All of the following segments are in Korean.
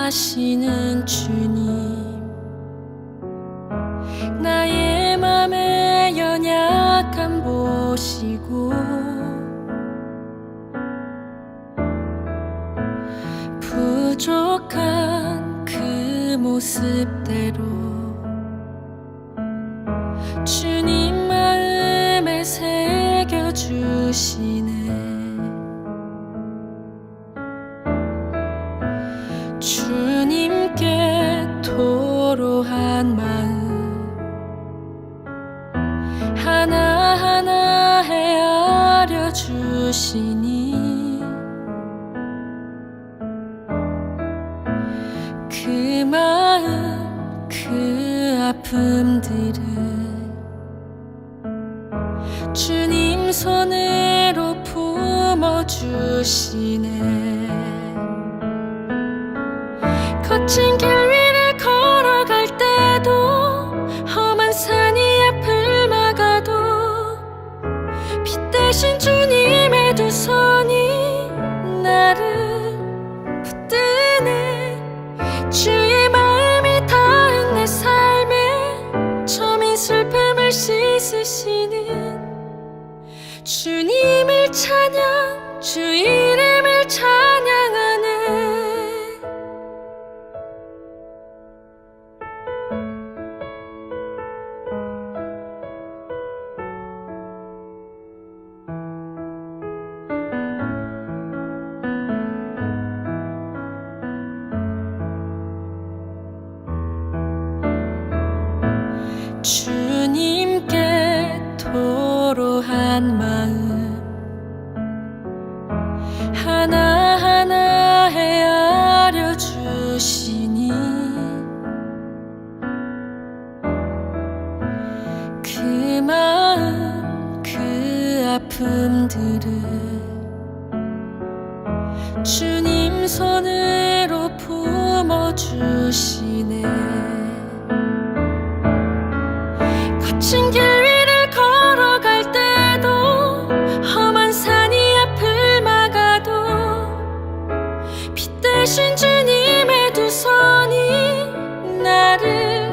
하시는 주님, 나의 맘의 연약함 보시고 부족한 그 모습대로 주님 마음에 새겨주시네. 주님께 토로한 마음 하나하나 헤아려 주시니 그 마음 그 아픔들을 주님 손으로 품어주시네. 거친 길 위를 걸어갈 때도 험한 산이 앞을 막아도 빛 대신 주님의 두 손이 나를 붙드네. 주의 마음이 닿은 내 삶에 점인 슬픔을 씻으시는 주님을 찬양, 주 이름을 찬양하네. 주님께 토로한 마음 하나하나 헤아려 주시니 그 마음 그 아픔들을 주님 손으로 품어주시네. 거친 길 위를 걸어갈 때도 험한 산이 앞을 막아도 빛 대신 주님의 두 손이 나를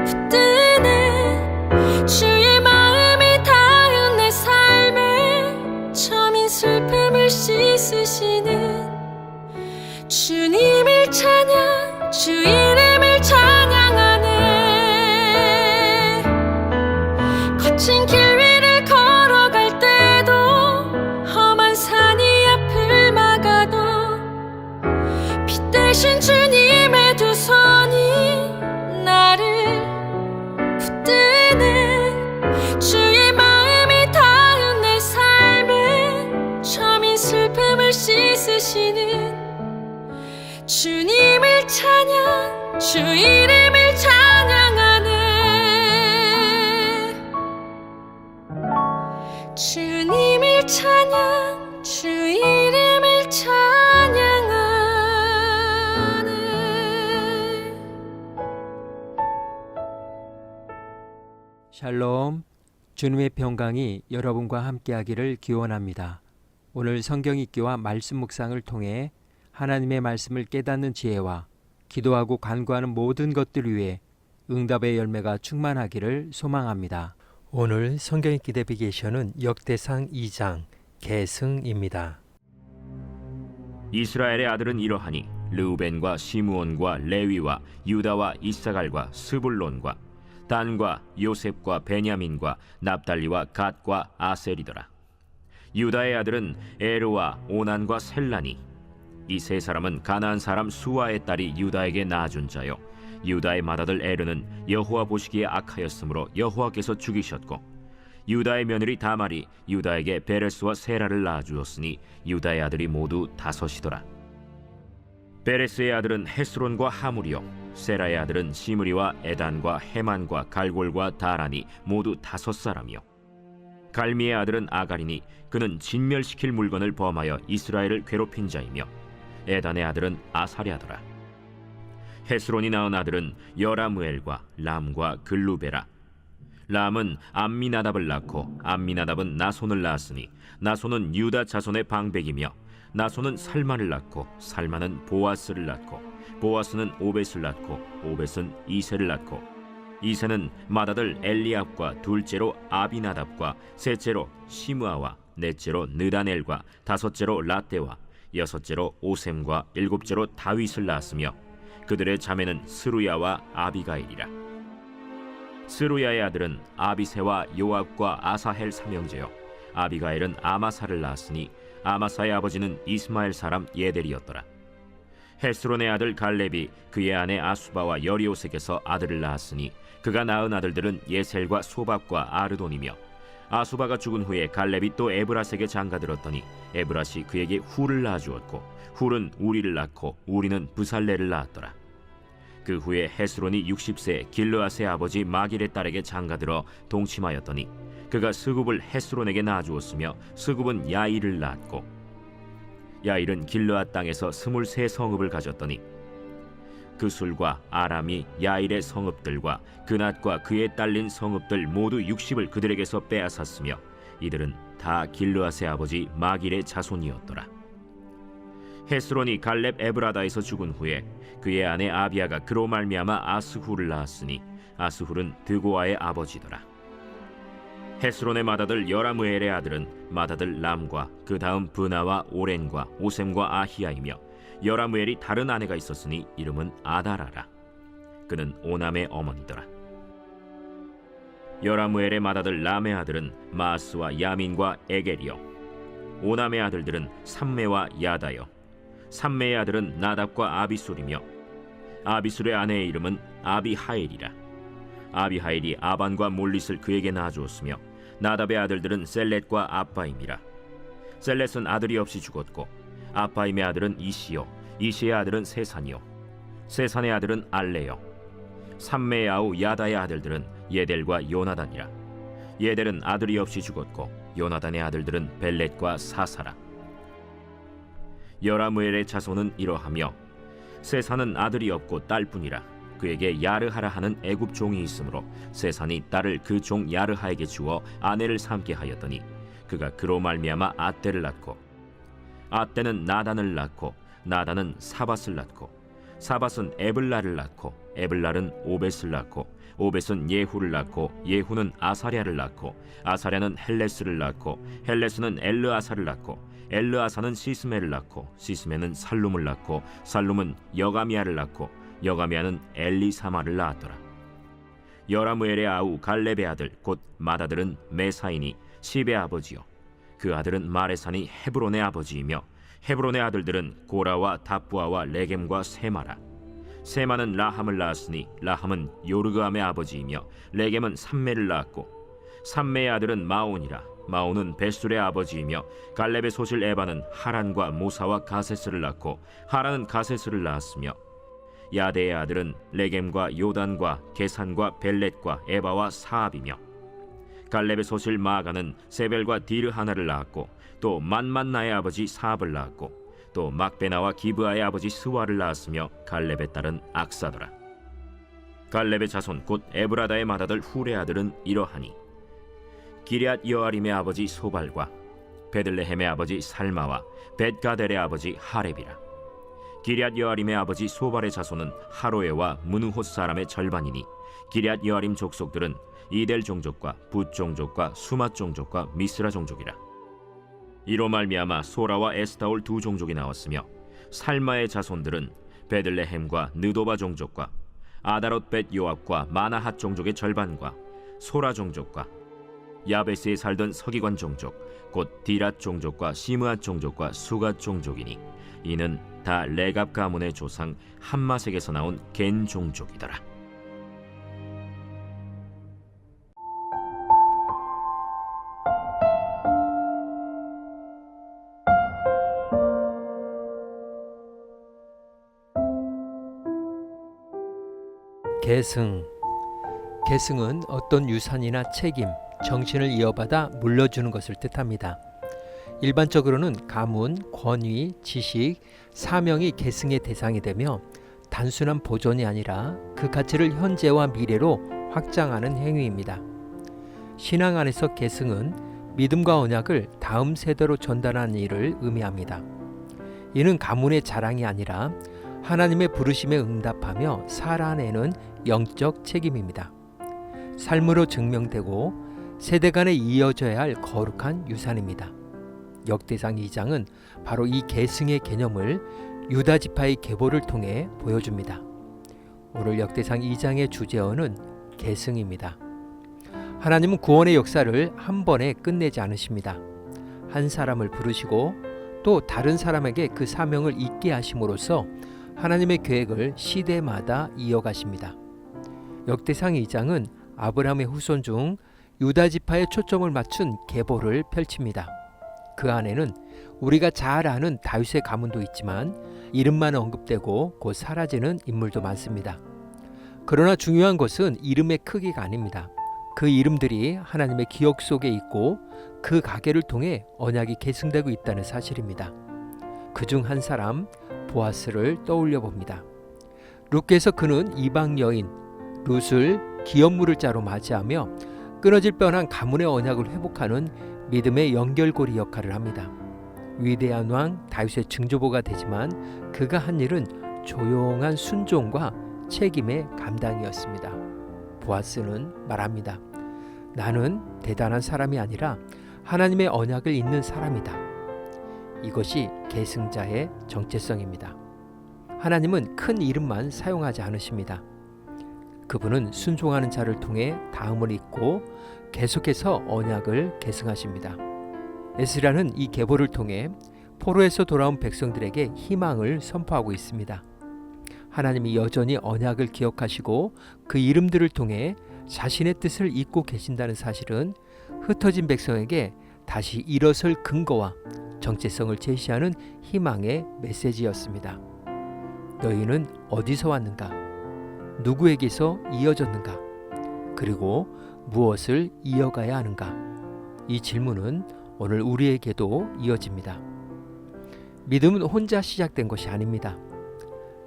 붙드네. 주의 마음이 닿은 내 삶에 점인 슬픔을 씻으시는 주님을 찬양, 주 이름을 찬양하네. 거친 길 위를 걸어갈 때도 험한 산이 앞을 막아도 빛 대신 주님의 두 손이 나를 붙드네. 주의 마음이 닿은 내 삶에 점인 슬픔을 씻으시는 주님을 찬양, 주 이름을 찬양하네. 주님을 찬양, 주 이름을 찬양하네. 샬롬, 주님의 평강이 여러분과 함께하기를 기원합니다. 오늘 성경 읽기와 말씀 묵상을 통해 하나님의 말씀을 깨닫는 지혜와 기도하고 간구하는 모든 것들 위해 응답의 열매가 충만하기를 소망합니다. 오늘 성경 읽기 내비게이션은 역대상 2장 계승입니다. 이스라엘의 아들은 이러하니 르우벤과 시므온과 레위와 유다와 이사갈과 스불론과 단과 요셉과 베냐민과 납달리와 갓과 아셀이더라. 유다의 아들은 에르와 오난과 셀라니. 이 세 사람은 가나안 사람 수아의 딸이 유다에게 낳아준 자요, 유다의 맏아들 에르는 여호와 보시기에 악하였으므로 여호와께서 죽이셨고, 유다의 며느리 다말이 유다에게 베레스와 세라를 낳아주었으니 유다의 아들이 모두 5이더라. 베레스의 아들은 헤스론과 하물이요, 세라의 아들은 시므리와 에단과 헤만과 갈골과 다라니 모두 5사람이요. 갈미의 아들은 아가리니 그는 진멸시킬 물건을 범하여 이스라엘을 괴롭힌 자이며, 에단의 아들은 아사랴더라. 헤스론이 낳은 아들은 여라무엘과 람과 글루베라. 람은 암미나답을 낳고 암미나답은 나손을 낳았으니 나손은 유다 자손의 방백이며 나손은 살만을 낳고 살만은 보아스를 낳고 보아스는 오벳을 낳고 오벳은 이새를 낳고 이새는 맏아들 엘리압과 둘째로 아비나답과 셋째로 시므아와 넷째로 느다넬과 다섯째로 라떼와 여섯째로 오셈과 일곱째로 다윗을 낳았으며 그들의 자매는 스루야와 아비가일이라. 스루야의 아들은 아비새와 요압과 아사헬 삼형제요 아비가일은 아마사를 낳았으니 아마사의 아버지는 이스마엘 사람 예델이었더라. 헤스론의 아들 갈렙이 그의 아내 아수바와 여리오색에서 아들을 낳았으니 그가 낳은 아들들은 예셀과 소박과 아르돈이며 아수바가 죽은 후에 갈렙이 또 에브라스에게 장가들었더니 에브라시 그에게 훌을 낳아주었고 훌은 우리를 낳고 우리는 부살레를 낳았더라. 그 후에 헤스론이 60세 길르앗의 아버지 마길의 딸에게 장가들어 동침하였더니 그가 스굽을 헤스론에게 낳아주었으며 스굽은 야일을 낳았고 야일은 길르앗 땅에서 23성읍을 가졌더니 그술과 아람이 야일의 성읍들과 그낫과 그에 딸린 성읍들 모두 60을 그들에게서 빼앗았으며 이들은 다 길르앗의 아버지 마길의 자손이었더라. 헤스론이 갈렙 에브라다에서 죽은 후에 그의 아내 아비아가 그로 말미암아 아스훌을 낳았으니 아스훌은 드고아의 아버지더라. 헤스론의 맏아들 여라무엘의 아들은 맏아들 람과 그 다음 브나와 오렌과 오셈과 아히야이며 여라무엘이 다른 아내가 있었으니 이름은 아다라라. 그는 오남의 어머니더라. 여라무엘의 맏아들 람의 아들은 마스와 야민과 에겔이요 오남의 아들들은 삼메와 야다요 삼메의 아들은 나답과 아비술이며 아비술의 아내의 이름은 아비하일이라. 아비하일이 아반과 몰릿을 그에게 낳아주었으며 나답의 아들들은 셀렛과 아빠임이라. 셀렛은 아들이 없이 죽었고 아빠임의 아들은 이시요 이시의 아들은 세산이요 세산의 아들은 알레요 삼메의 아우 야다의 아들들은 예델과 요나단이라. 예델은 아들이 없이 죽었고 요나단의 아들들은 벨렛과 사사라. 여라무엘의 자손은 이러하며 세산은 아들이 없고 딸뿐이라. 그에게 야르하라 하는 애굽 종이 있으므로 세산이 딸을 그 종 야르하에게 주어 아내를 삼게 하였더니 그가 그로 말미암아 아떼를 낳고 아떼는 나단을 낳고 나단은 사밧을 낳고 사밧은 에블라를 낳고 에블랄은 오벳을 낳고 오벳은 예후를 낳고 예후는 아사랴를 낳고 아사랴는 헬레스를 낳고 헬레스는 엘르아사를 낳고 엘르아사는 시스메를 낳고 시스메는 살룸을 낳고 살룸은 여가미아를 낳고 여가미아는 엘리사마를 낳았더라. 여라무엘의 아우 갈렙의 아들 곧 맏아들은 메사이니 시베의 아버지요 그 아들은 마레산이 헤브론의 아버지이며 헤브론의 아들들은 고라와 다부아와 레겜과 세마라. 세마는 라함을 낳았으니 라함은 요르그암의 아버지이며 레겜은 삼메를 낳았고 삼메의 아들은 마온이라. 마온은 베술의 아버지이며 갈렙의 소실 에바는 하란과 모사와 가세스를 낳고 하란은 가세스를 낳았으며 야데의 아들은 레겜과 요단과 게산과 벨렛과 에바와 사압이며 갈렙의 소실 마아가는 세벨과 디르하나를 낳았고 또 만만나의 아버지 사압을 낳았고 또 막베나와 기브아의 아버지 스와를 낳았으며 갈렙의 딸은 악사더라. 갈렙의 자손 곧 에브라다의 맏아들 훌의 아들은 이러하니 기럇 여아림의 아버지 소발과 베들레헴의 아버지 살마와 벳가델의 아버지 하렙이라. 기럇 여아림의 아버지 소발의 자손은 하로에와 무누톳 사람의 절반이니 기럇 여아림 족속들은 이델 종족과 붓 종족과 수맛 종족과 미스라 종족이라. 이로 말미암아 소라와 에스타올 두 종족이 나왔으며 살마의 자손들은 베들레헴과 느도바 종족과 아다롯 벳 요압과 마나핫 종족의 절반과 소라 종족과 야베스에 살던 서기관 종족 곧 디랏 종족과 시므앗 종족과 수갓 종족이니 이는 다 레갑 가문의 조상 함마색에서 나온 겐 종족이더라. 계승. 계승은 어떤 유산이나 책임, 정신을 이어받아 물려주는 것을 뜻합니다. 일반적으로는 가문, 권위, 지식, 사명이 계승의 대상이 되며 단순한 보존이 아니라 그 가치를 현재와 미래로 확장하는 행위입니다. 신앙 안에서 계승은 믿음과 언약을 다음 세대로 전달하는 일을 의미합니다. 이는 가문의 자랑이 아니라 하나님의 부르심에 응답하며 살아내는 영적 책임입니다. 삶으로 증명되고 세대 간에 이어져야 할 거룩한 유산입니다. 역대상 2장은 바로 이 계승의 개념을 유다 지파의 계보를 통해 보여줍니다. 오늘 역대상 2장의 주제어는 계승입니다. 하나님은 구원의 역사를 한 번에 끝내지 않으십니다. 한 사람을 부르시고 또 다른 사람에게 그 사명을 잊게 하심으로써 하나님의 계획을 시대마다 이어가십니다. 역대상 2장은 아브라함의 후손 중 유다 지파에 초점을 맞춘 계보를 펼칩니다. 그 안에는 우리가 잘 아는 다윗의 가문도 있지만 이름만 언급되고 곧 사라지는 인물도 많습니다. 그러나 중요한 것은 이름의 크기가 아닙니다. 그 이름들이 하나님의 기억 속에 있고 그 가계를 통해 언약이 계승되고 있다는 사실입니다. 그중 한 사람 보아스를 떠올려 봅니다. 룻께서 그는 이방 여인 룻을 기업 물을 자로 맞이하며 끊어질 뻔한 가문의 언약을 회복하는 믿음의 연결고리 역할을 합니다. 위대한 왕 다윗의 증조보가 되지만 그가 한 일은 조용한 순종과 책임의 감당이었습니다. 보아스는 말합니다. 나는 대단한 사람이 아니라 하나님의 언약을 잇는 사람이다. 이것이 계승자의 정체성입니다. 하나님은 큰 이름만 사용하지 않으십니다. 그분은 순종하는 자를 통해 다음을 잇고 계속해서 언약을 계승하십니다. 에스라는 이 계보를 통해 포로에서 돌아온 백성들에게 희망을 선포하고 있습니다. 하나님이 여전히 언약을 기억하시고 그 이름들을 통해 자신의 뜻을 잇고 계신다는 사실은 흩어진 백성에게 다시 일어설 근거와 정체성을 제시하는 희망의 메시지였습니다. 너희는 어디서 왔는가? 누구에게서 이어졌는가? 그리고 무엇을 이어가야 하는가? 이 질문은 오늘 우리에게도 이어집니다. 믿음은 혼자 시작된 것이 아닙니다.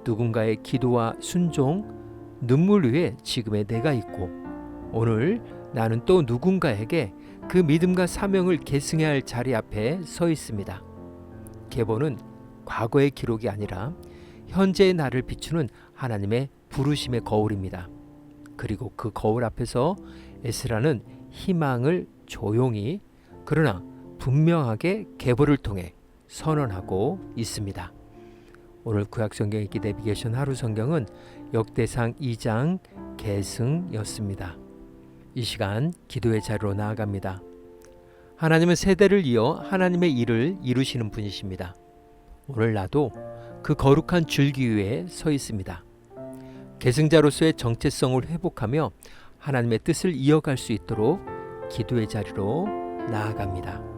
누군가의 기도와 순종, 눈물 위에 지금의 내가 있고 오늘 나는 또 누군가에게 그 믿음과 사명을 계승해야 할 자리 앞에 서 있습니다. 계보는 과거의 기록이 아니라 현재의 나를 비추는 하나님의 부르심의 거울입니다. 그리고 그 거울 앞에서 에스라는 희망을 조용히 그러나 분명하게 계보를 통해 선언하고 있습니다. 오늘 구약성경 읽기 내비게이션 하루 성경은 역대상 2장 계승이었습니다. 이 시간 기도의 자리로 나아갑니다. 하나님은 세대를 이어 하나님의 일을 이루시는 분이십니다. 오늘 나도 그 거룩한 줄기 위에 서 있습니다. 계승자로서의 정체성을 회복하며 하나님의 뜻을 이어갈 수 있도록 기도의 자리로 나아갑니다.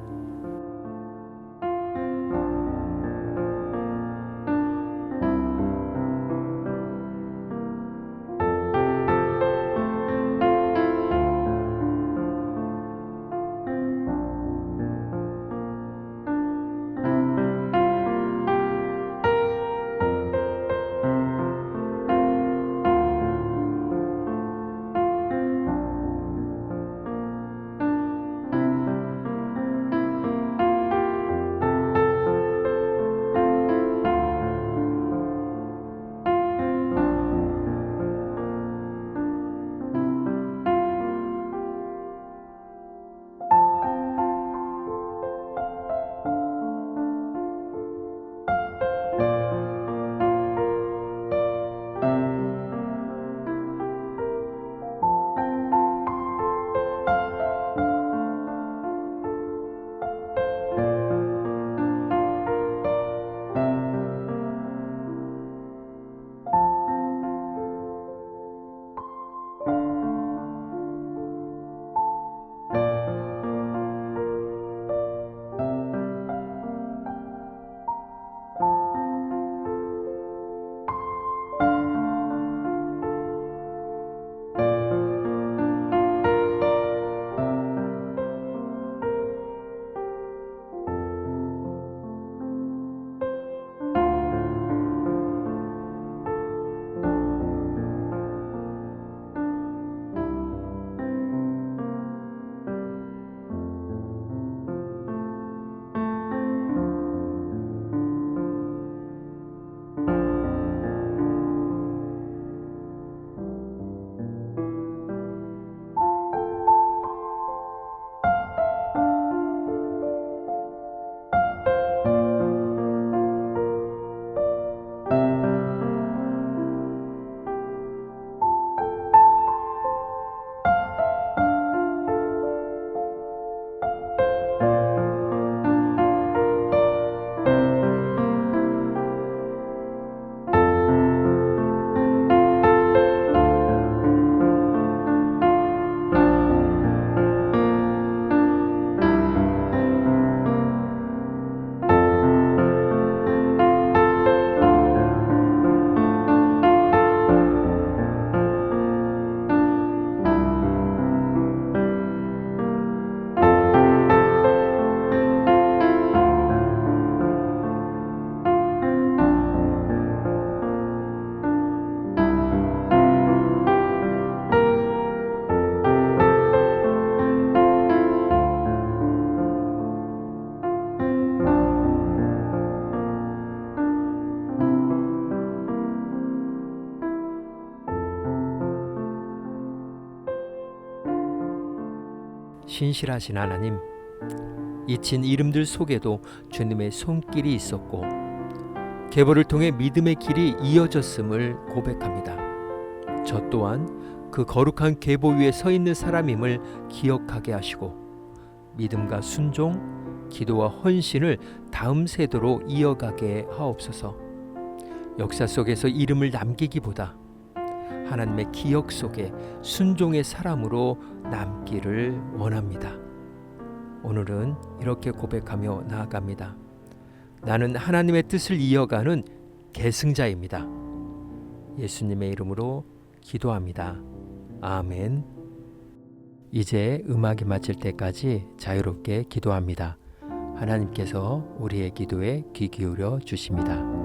신실하신 하나님, 잊힌 이름들 속에도 주님의 손길이 있었고 계보를 통해 믿음의 길이 이어졌음을 고백합니다. 저 또한 그 거룩한 계보 위에 서 있는 사람임을 기억하게 하시고 믿음과 순종, 기도와 헌신을 다음 세대로 이어가게 하옵소서. 역사 속에서 이름을 남기기보다 하나님의 기억 속에 순종의 사람으로 남기를 원합니다. 오늘은 이렇게 고백하며 나아갑니다. 나는 하나님의 뜻을 이어가는 계승자입니다. 예수님의 이름으로 기도합니다. 아멘. 이제 음악이 마칠 때까지 자유롭게 기도합니다. 하나님께서 우리의 기도에 귀 기울여 주십니다.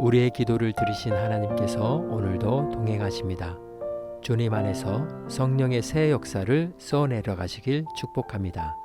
우리의 기도를 들으신 하나님께서 오늘도 동행하십니다. 주님 안에서 성령의 새 역사를 써내려 가시길 축복합니다.